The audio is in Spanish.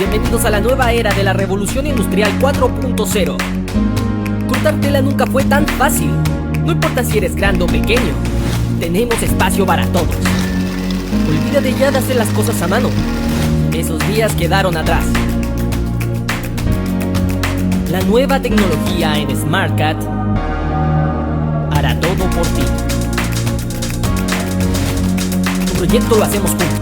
Bienvenidos a la nueva era de la revolución industrial 4.0. Cortar tela nunca fue tan fácil. No importa si eres grande o pequeño, tenemos espacio para todos. Olvídate ya de hacer las cosas a mano. Esos días quedaron atrás. La nueva tecnología en SmartCat hará todo por ti. Tu proyecto lo hacemos juntos.